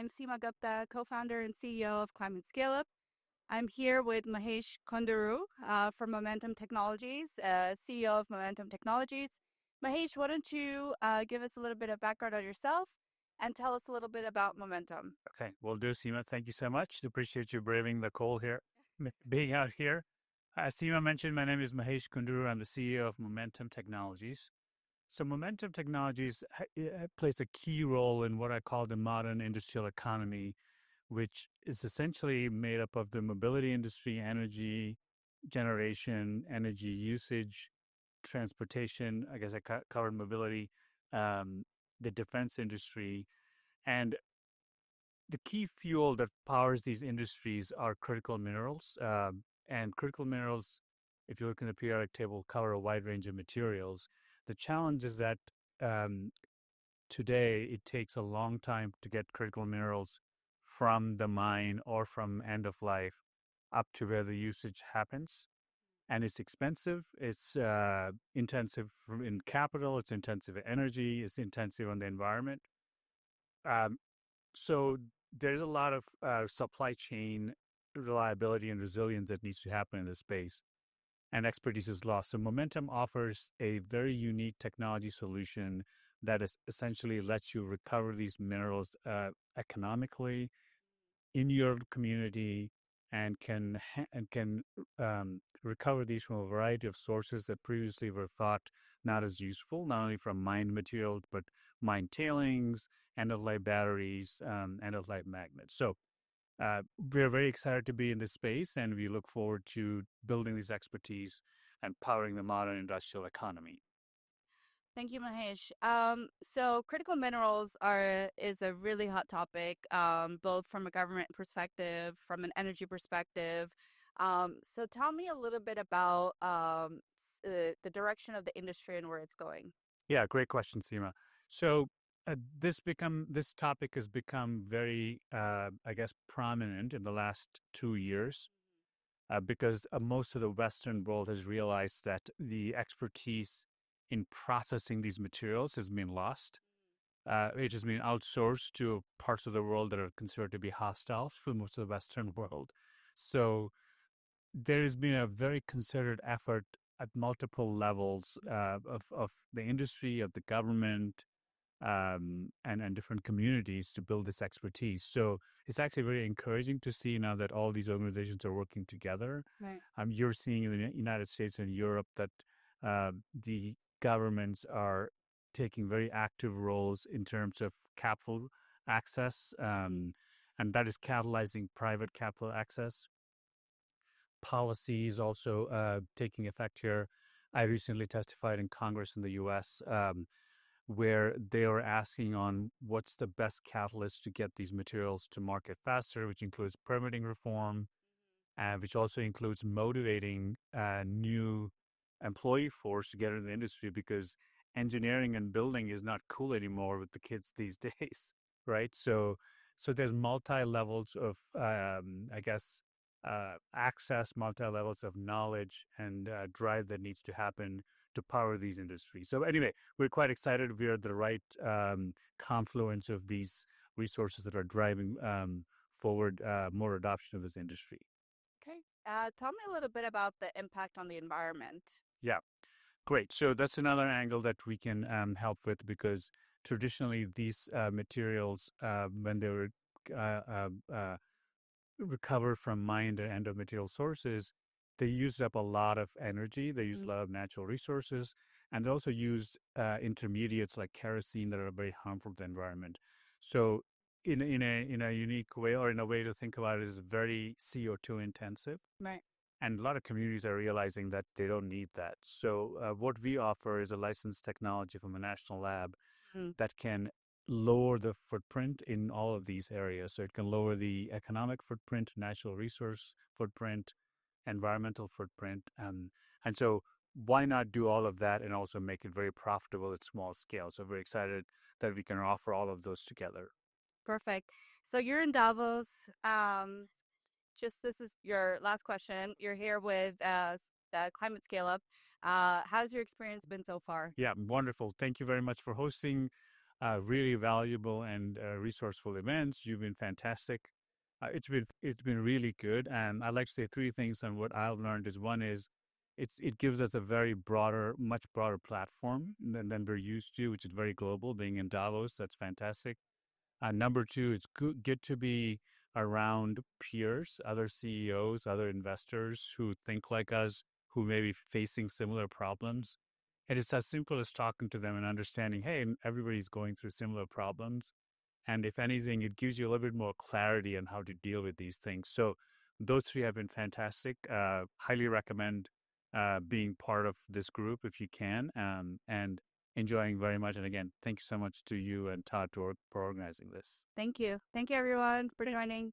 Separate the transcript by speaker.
Speaker 1: I'm Seema Gupta, co-founder and CEO of Climate Scale Up. I'm here with Mahesh Konduru from Momentum Technologies, CEO of Momentum Technologies. Mahesh, why don't you give us a little bit of background on yourself and tell us a little bit about Momentum?
Speaker 2: Okay, will do, Seema. Thank you so much. Appreciate you braving the cold here, being out here. As Seema mentioned, my name is Mahesh Konduru. I'm the CEO of Momentum Technologies. So Momentum Technologies plays a key role in what I call the modern industrial economy, which is essentially made up of the mobility industry, energy generation, energy usage, transportation. I guess I covered mobility, the defense industry, and the key fuel that powers these industries are critical minerals. And critical minerals, if you look in the periodic table, cover a wide range of materials. The challenge is that today it takes a long time to get critical minerals from the mine or from end of life up to where the usage happens. And it's expensive, it's intensive in capital, it's intensive in energy, it's intensive on the environment. So there's a lot of supply chain reliability and resilience that needs to happen in this space, and expertise is lost. So Momentum offers a very unique technology solution that is essentially lets you recover these minerals economically in your community and can recover these from a variety of sources that previously were thought not as useful, not only from mined materials, but mined tailings, end-of-life batteries, end-of-life magnets. So we're very excited to be in this space, and we look forward to building this expertise and powering the modern industrial economy.
Speaker 1: Thank you, Mahesh. So critical minerals is a really hot topic, both from a government perspective, from an energy perspective. So tell me a little bit about the direction of the industry and where it's going.
Speaker 2: Yeah, great question, Seema. So this topic has become very, I guess, prominent in the last 2 years because most of the Western world has realized that the expertise in processing these materials has been lost. It has been outsourced to parts of the world that are considered to be hostile for most of the Western world. So there has been a very concerted effort at multiple levels of the industry, of the government, and different communities to build this expertise. So it's actually very encouraging to see now that all these organizations are working together.
Speaker 1: Right.
Speaker 2: You're seeing in the United States and Europe that the governments are taking very active roles in terms of capital access, and that is catalyzing private capital access. Policy is also taking effect here. I recently testified in Congress in the U.S. Where they are asking on what's the best catalyst to get these materials to market faster, which includes permitting reform, which also includes motivating new employee force to get into the industry because engineering and building is not cool anymore with the kids these days, right? So there's multi-levels of, I guess, access, multi-levels of knowledge and drive that needs to happen to power these industries. So anyway, we're quite excited. We're at the right confluence of these resources that are driving forward more adoption of this industry.
Speaker 1: Okay. Tell me a little bit about the impact on the environment.
Speaker 2: Yeah, great. So that's another angle that we can help with because traditionally these materials, when they were recovered from mined and end of material sources, they used up a lot of energy. They used a lot of natural resources, and they also used intermediates like kerosene that are very harmful to the environment. So, in a unique way, or in a way to think about it, is very CO2 intensive.
Speaker 1: Right.
Speaker 2: And a lot of communities are realizing that they don't need that. So, what we offer is a licensed technology from a national lab that can lower the footprint in all of these areas. So it can lower the economic footprint, natural resource footprint, environmental footprint. And so why not do all of that and also make it very profitable at small scale? So we're excited that we can offer all of those together.
Speaker 1: Perfect. So you're in Davos. This is your last question. You're here with the Climate Scale Up. How's your experience been so far?
Speaker 2: Yeah, wonderful. Thank you very much for hosting. really valuable and resourceful events. You've been fantastic. It's been really good, and I'd like to say three things on what I've learned. Is one is it gives us a very broader, much broader platform than we're used to, which is very global. Being in Davos, that's fantastic. Number two, it's good to be around peers, other CEOs, other investors who think like us, who may be facing similar problems. And it's as simple as talking to them and understanding, hey, everybody's going through similar problems. And if anything, it gives you a little bit more clarity on how to deal with these things. So those three have been fantastic. Highly recommend being part of this group if you can, and enjoying very much. And again, thank you so much to you and Todd for organizing this.
Speaker 1: Thank you. Thank you, everyone, for joining.